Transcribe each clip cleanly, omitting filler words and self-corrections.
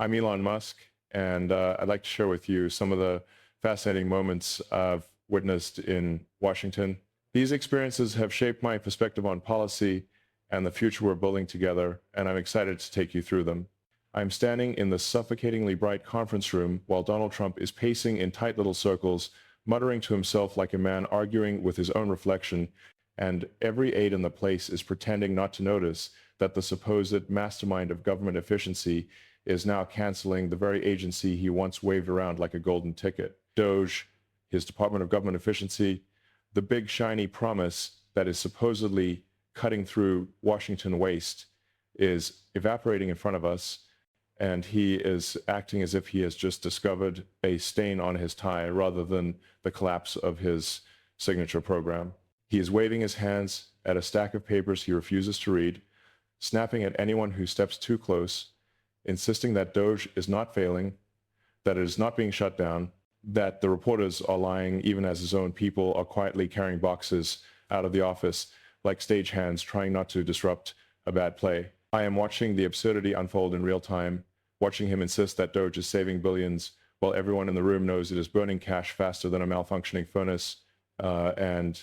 I'm Elon Musk, and I'd like to share with you some of the fascinating moments I've witnessed in Washington. These experiences have shaped my perspective on policy and the future we're building together, and I'm excited to take you through them. I'm standing in the suffocatingly bright conference room while Donald Trump is pacing in tight little circles, muttering to himself like a man arguing with his own reflection, and every aide in the place is pretending not to notice that the supposed mastermind of government efficiency is now canceling the very agency he once waved around like a golden ticket. DOGE, his Department of Government Efficiency, the big shiny promise that is supposedly cutting through Washington waste, is evaporating in front of us, and he is acting as if he has just discovered a stain on his tie rather than the collapse of his signature program. He is waving his hands at a stack of papers he refuses to read, snapping at anyone who steps too close, insisting that DOGE is not failing, that it is not being shut down, that the reporters are lying even as his own people are quietly carrying boxes out of the office like stagehands trying not to disrupt a bad play. I am watching the absurdity unfold in real time, watching him insist that DOGE is saving billions while everyone in the room knows it is burning cash faster than a malfunctioning furnace, and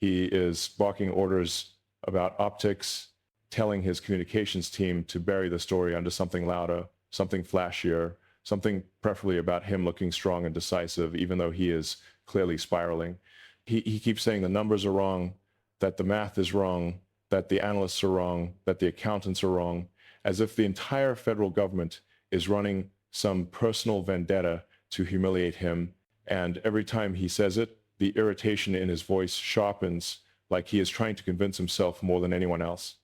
he is barking orders about optics, telling his communications team to bury the story under something louder, something flashier, something preferably about him looking strong and decisive, even though he is clearly spiraling. He keeps saying the numbers are wrong, that the math is wrong, that the analysts are wrong, that the accountants are wrong, as if the entire federal government is running some personal vendetta to humiliate him. And every time he says it, the irritation in his voice sharpens, like he is trying to convince himself more than anyone else.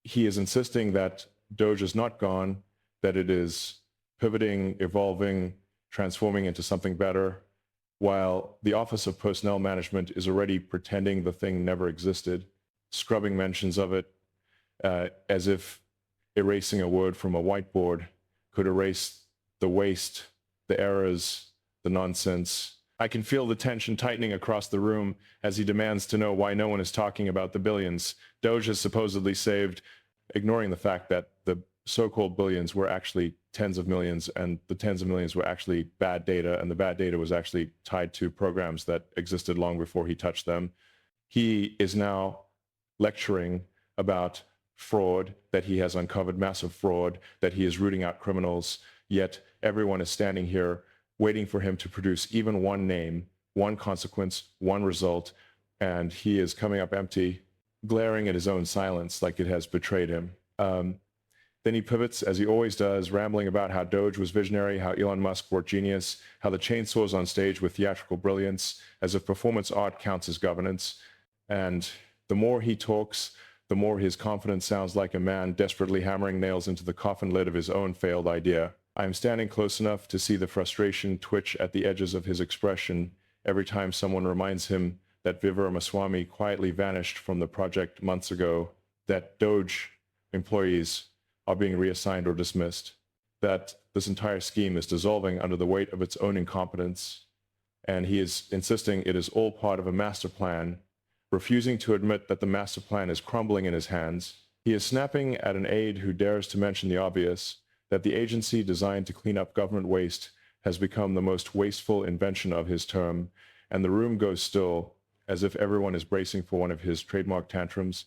He is insisting that DOGE is not gone, that it is pivoting, evolving, transforming into something better, while the Office of Personnel Management is already pretending the thing never existed, scrubbing mentions of it, as if erasing a word from a whiteboard could erase the waste, the errors, the nonsense. I can feel the tension tightening across the room as he demands to know why no one is talking about the billions DOGE has supposedly saved, ignoring the fact that the so-called billions were actually tens of millions, and the tens of millions were actually bad data, and the bad data was actually tied to programs that existed long before he touched them. He is now lecturing about fraud, that he has uncovered massive fraud, that he is rooting out criminals, yet everyone is standing here waiting for him to produce even one name, one consequence, one result, and he is coming up empty, glaring at his own silence like it has betrayed him. Then he pivots, as he always does, rambling about how DOGE was visionary, how Elon Musk worked genius, how the chainsaws on stage with theatrical brilliance, as if performance art counts as governance. And the more he talks, the more his confidence sounds like a man desperately hammering nails into the coffin lid of his own failed idea. I am standing close enough to see the frustration twitch at the edges of his expression every time someone reminds him that ItㅅMusk quietly vanished from the project months ago, that DOGE employees are being reassigned or dismissed, that this entire scheme is dissolving under the weight of its own incompetence, and he is insisting it is all part of a master plan, refusing to admit that the master plan is crumbling in his hands. He is snapping at an aide who dares to mention the obvious, that the agency designed to clean up government waste has become the most wasteful invention of his term, and the room goes still, as if everyone is bracing for one of his trademark tantrums,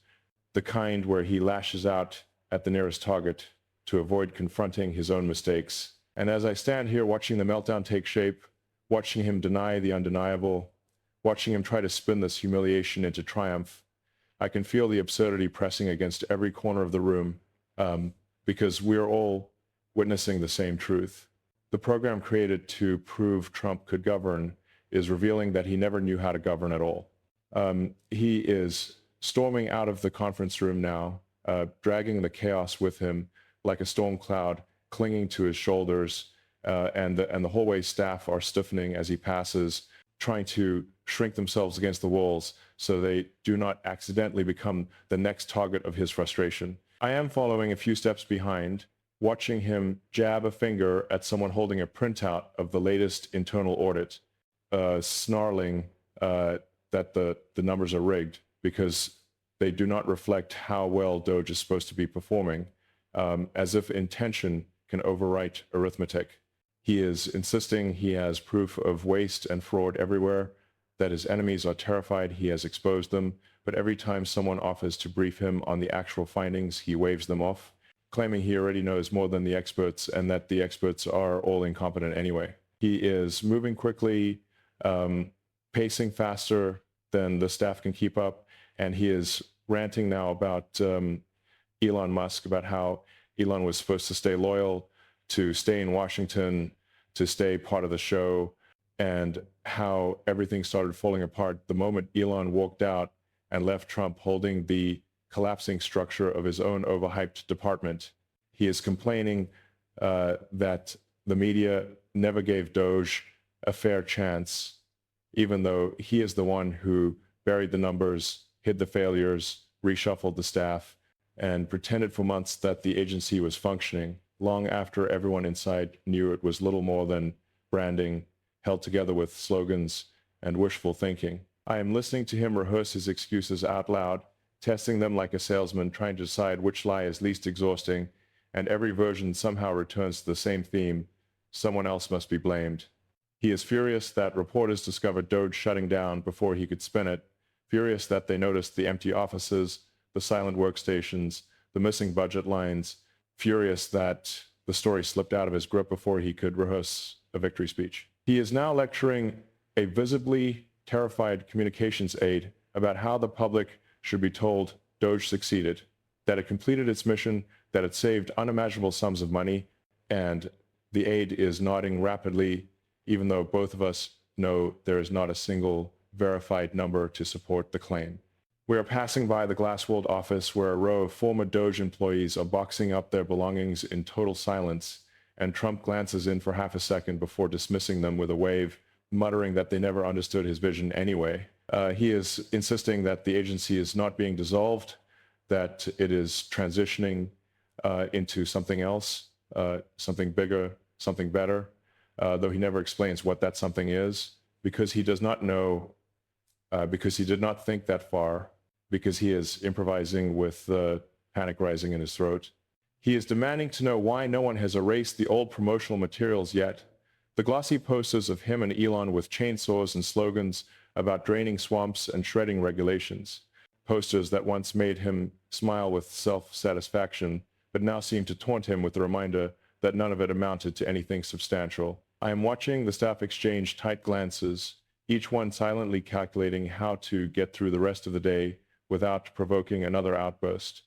the kind where he lashes out at the nearest target to avoid confronting his own mistakes. And as I stand here watching the meltdown take shape, watching him deny the undeniable, watching him try to spin this humiliation into triumph, I can feel the absurdity pressing against every corner of the room, because we're all witnessing the same truth. The program created to prove Trump could govern is revealing that he never knew how to govern at all. He is storming out of the conference room now, dragging the chaos with him like a storm cloud, clinging to his shoulders, and the hallway staff are stiffening as he passes, trying to shrink themselves against the walls so they do not accidentally become the next target of his frustration. I am following a few steps behind, watching him jab a finger at someone holding a printout of the latest internal audit, snarling that the numbers are rigged because they do not reflect how well DOGE is supposed to be performing, as if in tension, can overwrite arithmetic. He is insisting he has proof of waste and fraud everywhere, that his enemies are terrified he has exposed them, but every time someone offers to brief him on the actual findings, he waves them off, claiming he already knows more than the experts and that the experts are all incompetent anyway. He is moving quickly, pacing faster than the staff can keep up, and he is ranting now about Elon Musk, about how Elon was supposed to stay loyal, to stay in Washington, to stay part of the show, and how everything started falling apart the moment Elon walked out and left Trump holding the collapsing structure of his own overhyped department. He is complaining that the media never gave DOGE a fair chance, even though he is the one who buried the numbers, hid the failures, reshuffled the staff, and pretended for months that the agency was functioning, long after everyone inside knew it was little more than branding, held together with slogans and wishful thinking. I am listening to him rehearse his excuses out loud, testing them like a salesman, trying to decide which lie is least exhausting, and every version somehow returns to the same theme: someone else must be blamed. He is furious that reporters discovered DOGE shutting down before he could spin it, furious that they noticed the empty offices, the silent workstations, the missing budget lines, furious that the story slipped out of his grip before he could rehearse a victory speech. He is now lecturing a visibly terrified communications aide about how the public should be told DOGE succeeded, that it completed its mission, that it saved unimaginable sums of money, and the aide is nodding rapidly, even though both of us know there is not a single verified number to support the claim. We are passing by the glass-walled office where a row of former DOGE employees are boxing up their belongings in total silence, and Trump glances in for half a second before dismissing them with a wave, muttering that they never understood his vision anyway. He is insisting that the agency is not being dissolved, that it is transitioning into something else, something bigger, something better, though he never explains what that something is, because he does not know, because he did not think that far, because he is improvising with panic rising in his throat. He is demanding to know why no one has erased the old promotional materials yet. The glossy posters of him and Elon with chainsaws and slogans about draining swamps and shredding regulations. Posters that once made him smile with self-satisfaction, but now seem to taunt him with the reminder that none of it amounted to anything substantial. I am watching the staff exchange tight glances, each one silently calculating how to get through the rest of the day without provoking another outburst.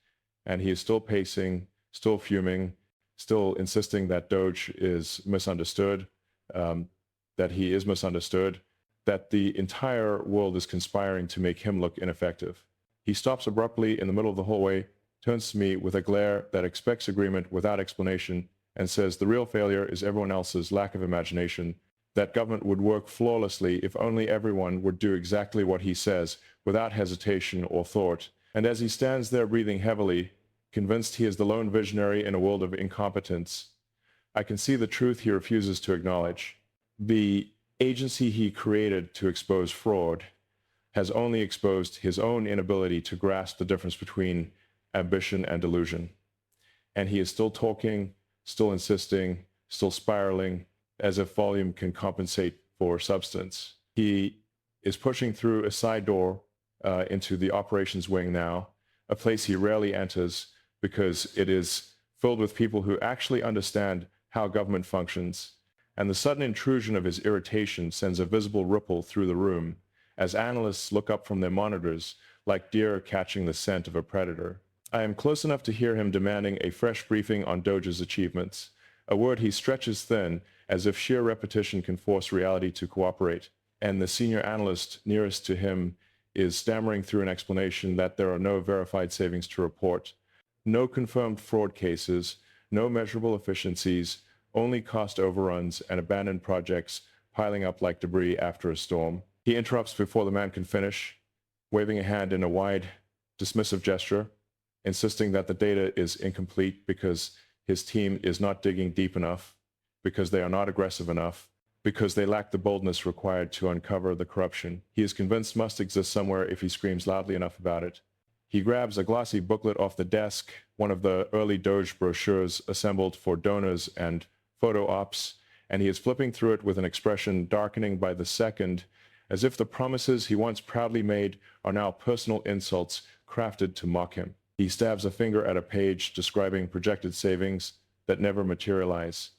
And he is still pacing, still fuming, still insisting that DOGE is misunderstood, that he is misunderstood, that the entire world is conspiring to make him look ineffective. He stops abruptly in the middle of the hallway, turns to me with a glare that expects agreement without explanation, and says the real failure is everyone else's lack of imagination, that government would work flawlessly if only everyone would do exactly what he says without hesitation or thought. And as he stands there breathing heavily, convinced he is the lone visionary in a world of incompetence, I can see the truth he refuses to acknowledge. The agency he created to expose fraud has only exposed his own inability to grasp the difference between ambition and delusion. And he is still talking, still insisting, still spiraling, as if volume can compensate for substance. He is pushing through a side door into the operations wing now, a place he rarely enters because it is filled with people who actually understand how government functions, and the sudden intrusion of his irritation sends a visible ripple through the room as analysts look up from their monitors like deer catching the scent of a predator. I am close enough to hear him demanding a fresh briefing on DOGE's achievements, a word he stretches thin as if sheer repetition can force reality to cooperate, and the senior analyst nearest to him is stammering through an explanation that there are no verified savings to report, no confirmed fraud cases, no measurable efficiencies, only cost overruns and abandoned projects piling up like debris after a storm. He interrupts before the man can finish, waving a hand in a wide, dismissive gesture, insisting that the data is incomplete because his team is not digging deep enough, because they are not aggressive enough, because they lack the boldness required to uncover the corruption he is convinced must exist somewhere if he screams loudly enough about it. He grabs a glossy booklet off the desk, one of the early Doge brochures assembled for donors and photo ops, and he is flipping through it with an expression darkening by the second, as if the promises he once proudly made are now personal insults crafted to mock him. He stabs a finger at a page describing projected savings that never materialize,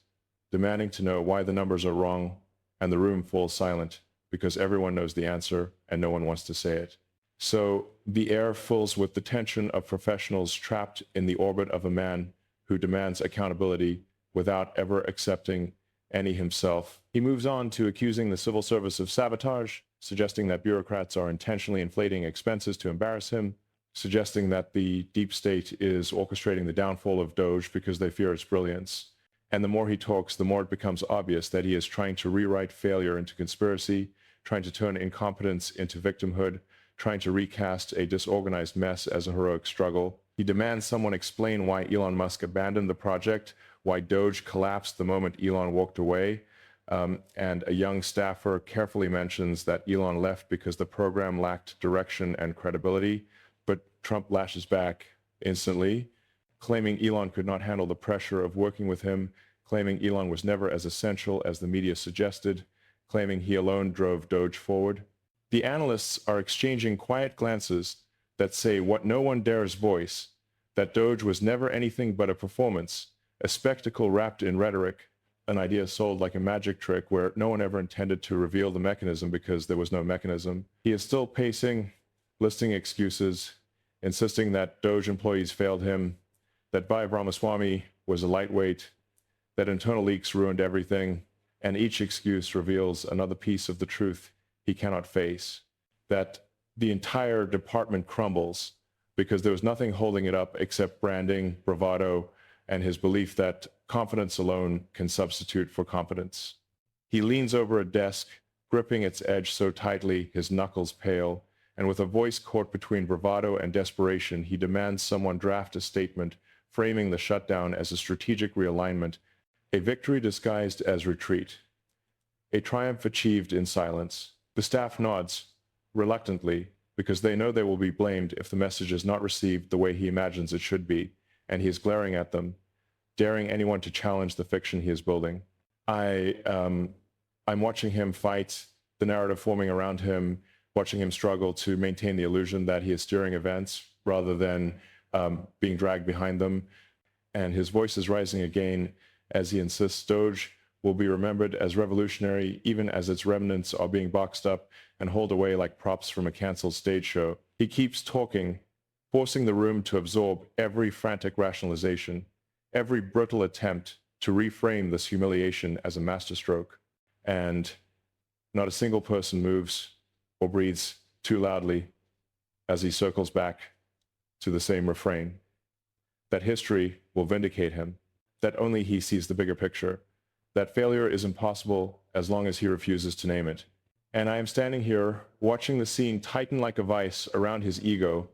demanding to know why the numbers are wrong, and the room falls silent because everyone knows the answer and no one wants to say it. So the air fills with the tension of professionals trapped in the orbit of a man who demands accountability without ever accepting any himself. He moves on to accusing the civil service of sabotage, suggesting that bureaucrats are intentionally inflating expenses to embarrass him, suggesting that the deep state is orchestrating the downfall of DOGE because they fear its brilliance. And the more he talks, the more it becomes obvious that he is trying to rewrite failure into conspiracy, trying to turn incompetence into victimhood, trying to recast a disorganized mess as a heroic struggle. He demands someone explain why Elon Musk abandoned the project, why Doge collapsed the moment Elon walked away, and a young staffer carefully mentions that Elon left because the program lacked direction and credibility, but Trump lashes back instantly, claiming Elon could not handle the pressure of working with him, claiming Elon was never as essential as the media suggested, claiming he alone drove Doge forward. The analysts are exchanging quiet glances that say what no one dares voice, that Doge was never anything but a performance, a spectacle wrapped in rhetoric, an idea sold like a magic trick where no one ever intended to reveal the mechanism because there was no mechanism. He is still pacing, listing excuses, insisting that Doge employees failed him, that Bhai Ramaswamy was a lightweight, that internal leaks ruined everything, and each excuse reveals another piece of the truth he cannot face, that the entire department crumbles because there was nothing holding it up except branding, bravado, and his belief that confidence alone can substitute for competence. He leans over a desk, gripping its edge so tightly his knuckles pale, and with a voice caught between bravado and desperation, he demands someone draft a statement framing the shutdown as a strategic realignment, a victory disguised as retreat, a triumph achieved in silence. The staff nods, reluctantly, because they know they will be blamed if the message is not received the way he imagines it should be, and he is glaring at them, daring anyone to challenge the fiction he is building. I'm watching him fight, the narrative forming around him, watching him struggle to maintain the illusion that he is steering events rather than being dragged behind them. And his voice is rising again as he insists Doge will be remembered as revolutionary even as its remnants are being boxed up and hauled away like props from a canceled stage show. He keeps talking, forcing the room to absorb every frantic rationalization, every brutal attempt to reframe this humiliation as a masterstroke. And not a single person moves or breathes too loudly as he circles back to the same refrain, that history will vindicate him, that only he sees the bigger picture, that failure is impossible as long as he refuses to name it. And I am standing here watching the scene tighten like a vice around his ego,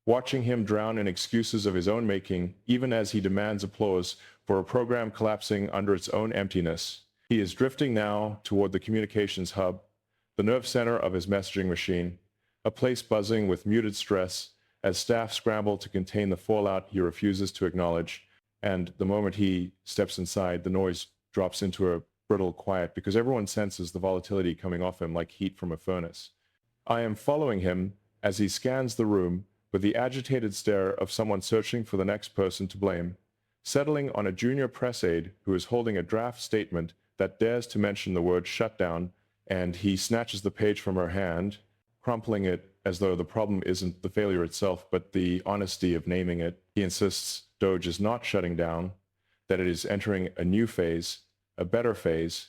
watching him drown in excuses of his own making, even as he demands applause for a program collapsing under its own emptiness. He is drifting now toward the communications hub, the nerve center of his messaging machine, a place buzzing with muted stress as staff scramble to contain the fallout he refuses to acknowledge. And the moment he steps inside, the noise drops into a brittle quiet because everyone senses the volatility coming off him like heat from a furnace. I am following him as he scans the room with the agitated stare of someone searching for the next person to blame, settling on a junior press aide who is holding a draft statement that dares to mention the word shutdown, and he snatches the page from her hand, crumpling it as though the problem isn't the failure itself, but the honesty of naming it. He insists Doge is not shutting down, that it is entering a new phase, a better phase,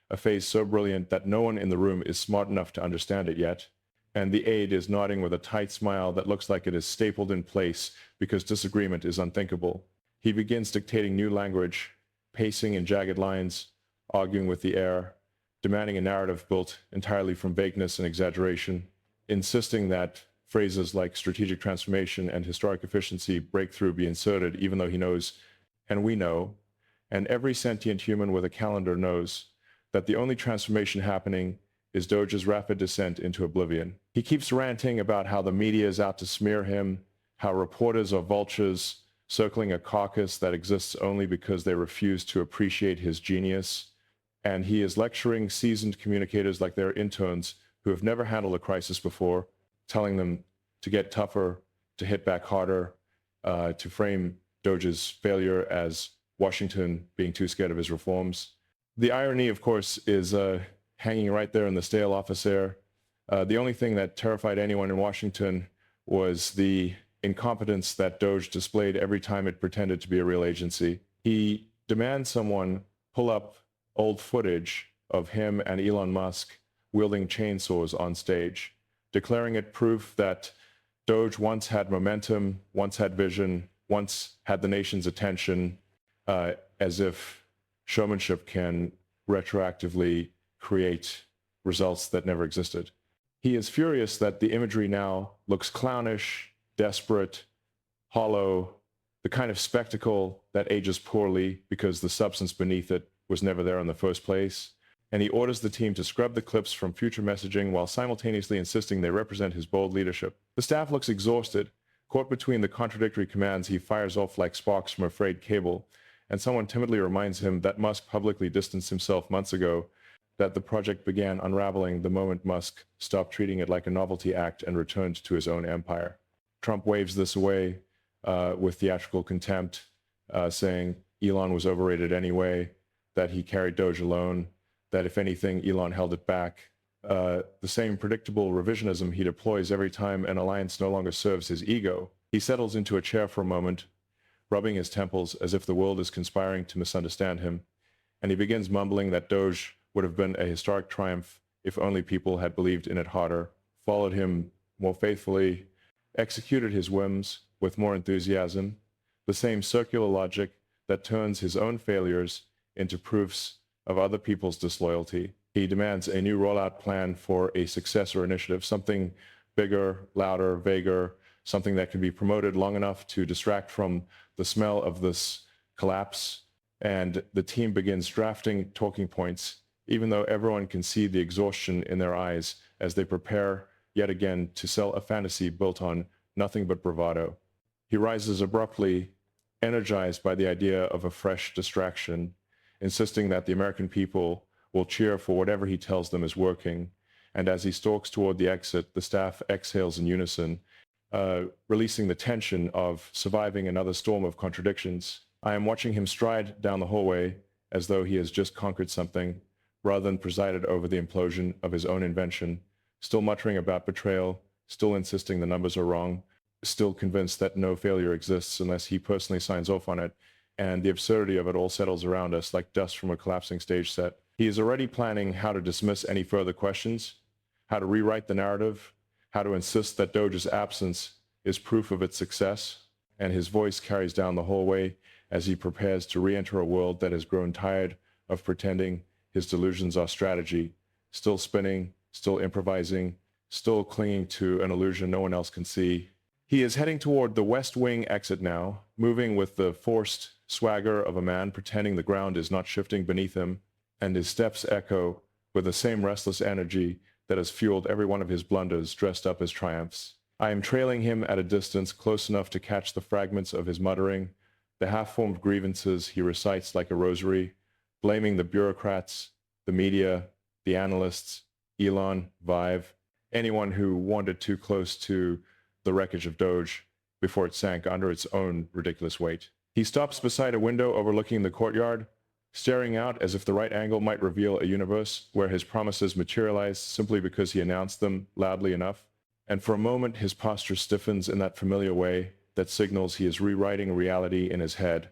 a phase so brilliant that no one in the room is smart enough to understand it yet. And the aide is nodding with a tight smile that looks like it is stapled in place because disagreement is unthinkable. He begins dictating new language, pacing in jagged lines, arguing with the air, demanding a narrative built entirely from vagueness and exaggeration, insisting that phrases like strategic transformation and historic efficiency breakthrough be inserted, even though he knows, and we know, and every sentient human with a calendar knows, that the only transformation happening is Doge's rapid descent into oblivion. He keeps ranting about how the media is out to smear him, how reporters are vultures, circling a caucus that exists only because they refuse to appreciate his genius. And he is lecturing seasoned communicators like they're interns who have never handled a crisis before, telling them to get tougher, to hit back harder, to frame DOGE's failure as Washington being too scared of his reforms. The irony, of course, is hanging right there in the stale office air. The only thing that terrified anyone in Washington was the incompetence that DOGE displayed every time it pretended to be a real agency. He demands someone pull up old footage of him and Elon Musk wielding chainsaws on stage, declaring it proof that DOGE once had momentum, once had vision, once had the nation's attention, as if showmanship can retroactively create results that never existed. He is furious that the imagery now looks clownish, desperate, hollow, the kind of spectacle that ages poorly because the substance beneath it was never there in the first place. And he orders the team to scrub the clips from future messaging while simultaneously insisting they represent his bold leadership. The staff looks exhausted. Caught between the contradictory commands, he fires off like sparks from a frayed cable, and someone timidly reminds him that Musk publicly distanced himself months ago, that the project began unraveling the moment Musk stopped treating it like a novelty act and returned to his own empire. Trump waves this away with theatrical contempt, saying Elon was overrated anyway, that he carried DOGE alone, that if anything, Elon held it back. The same predictable revisionism he deploys every time an alliance no longer serves his ego. He settles into a chair for a moment, rubbing his temples as if the world is conspiring to misunderstand him, and he begins mumbling that DOGE would have been a historic triumph if only people had believed in it harder, followed him more faithfully, executed his whims with more enthusiasm, the same circular logic that turns his own failures into proofs of other people's disloyalty. He demands a new rollout plan for a successor initiative, something bigger, louder, vaguer, something that can be promoted long enough to distract from the smell of this collapse. And the team begins drafting talking points, even though everyone can see the exhaustion in their eyes as they prepare yet again to sell a fantasy built on nothing but bravado. He rises abruptly, energized by the idea of a fresh distraction, insisting that the American people will cheer for whatever he tells them is working. And as he stalks toward the exit, the staff exhales in unison, releasing the tension of surviving another storm of contradictions. I am watching him stride down the hallway as though he has just conquered something, rather than presided over the implosion of his own invention, still muttering about betrayal, still insisting the numbers are wrong, still convinced that no failure exists unless he personally signs off on it, and the absurdity of it all settles around us like dust from a collapsing stage set. He is already planning how to dismiss any further questions, how to rewrite the narrative, how to insist that DOGE's absence is proof of its success, and his voice carries down the hallway as he prepares to re-enter a world that has grown tired of pretending his delusions are strategy, still spinning, still improvising, still clinging to an illusion no one else can see. He is heading toward the West Wing exit now, moving with the forced swagger of a man pretending the ground is not shifting beneath him, and his steps echo with the same restless energy that has fueled every one of his blunders dressed up as triumphs. I am trailing him at a distance close enough to catch the fragments of his muttering, the half-formed grievances he recites like a rosary, blaming the bureaucrats, the media, the analysts, Elon, Vive, anyone who wandered too close to the wreckage of DOGE before it sank under its own ridiculous weight. He stops beside a window overlooking the courtyard, staring out as if the right angle might reveal a universe where his promises materialize simply because he announced them loudly enough. And for a moment, his posture stiffens in that familiar way that signals he is rewriting reality in his head,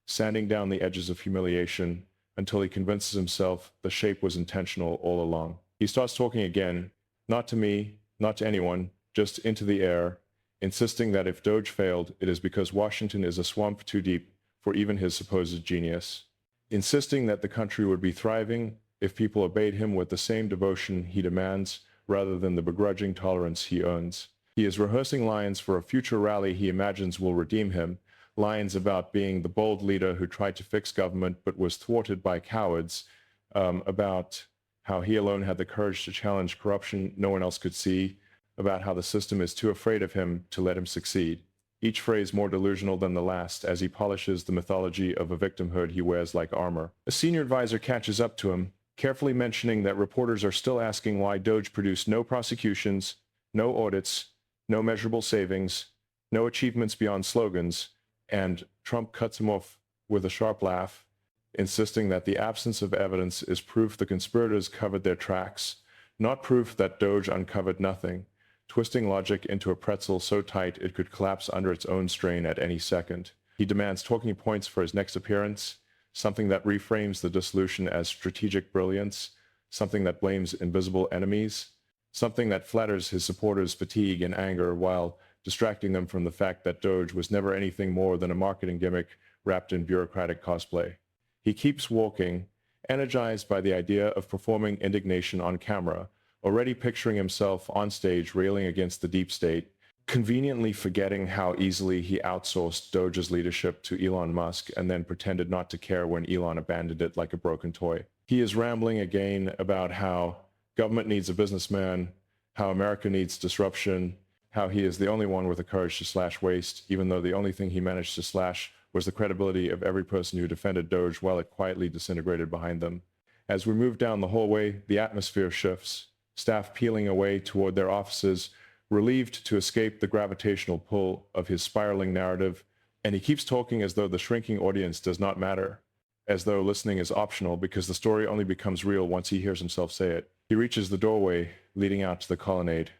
sanding down the edges of humiliation until he convinces himself the shape was intentional all along. He starts talking again, not to me, not to anyone, just into the air, insisting that if DOGE failed, it is because Washington is a swamp too deep for even his supposed genius, insisting that the country would be thriving if people obeyed him with the same devotion he demands rather than the begrudging tolerance he earns. He is rehearsing lines for a future rally he imagines will redeem him, lines about being the bold leader who tried to fix government but was thwarted by cowards, about how he alone had the courage to challenge corruption no one else could see, about how the system is too afraid of him to let him succeed. each phrase more delusional than the last as he polishes the mythology of a victimhood he wears like armor. A senior advisor catches up to him, carefully mentioning that reporters are still asking why DOGE produced no prosecutions, no audits, no measurable savings, no achievements beyond slogans, and Trump cuts him off with a sharp laugh, insisting that the absence of evidence is proof the conspirators covered their tracks, not proof that DOGE uncovered nothing, twisting logic into a pretzel so tight it could collapse under its own strain at any second. He demands talking points for his next appearance, something that reframes the dissolution as strategic brilliance, something that blames invisible enemies, something that flatters his supporters' fatigue and anger while distracting them from the fact that DOGE was never anything more than a marketing gimmick wrapped in bureaucratic cosplay. He keeps walking, energized by the idea of performing indignation on camera, already picturing himself on stage railing against the deep state, conveniently forgetting how easily he outsourced DOGE's leadership to Elon Musk and then pretended not to care when Elon abandoned it like a broken toy. He is rambling again about how government needs a businessman, how America needs disruption, how he is the only one with the courage to slash waste, even though the only thing he managed to slash was the credibility of every person who defended DOGE while it quietly disintegrated behind them. As we move down the hallway, the atmosphere shifts, staff peeling away toward their offices, relieved to escape the gravitational pull of his spiraling narrative, and he keeps talking as though the shrinking audience does not matter, as though listening is optional because the story only becomes real once he hears himself say it. He reaches the doorway leading out to the colonnade,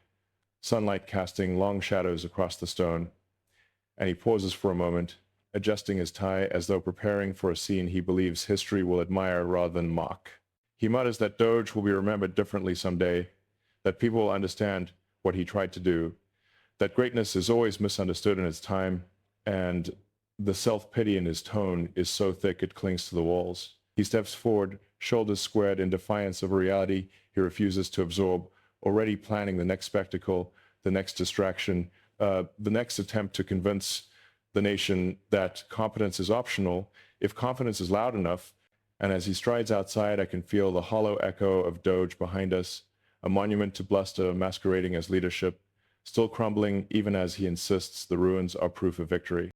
sunlight casting long shadows across the stone, and he pauses for a moment, adjusting his tie as though preparing for a scene he believes history will admire rather than mock. He mutters that DOGE will be remembered differently someday, that people will understand what he tried to do, that greatness is always misunderstood in its time, and the self-pity in his tone is so thick it clings to the walls. He steps forward, shoulders squared in defiance of a reality he refuses to absorb, already planning the next spectacle, the next distraction, the next attempt to convince the nation that competence is optional if confidence is loud enough. And as he strides outside, I can feel the hollow echo of DOGE behind us, a monument to bluster masquerading as leadership, still crumbling even as he insists the ruins are proof of victory.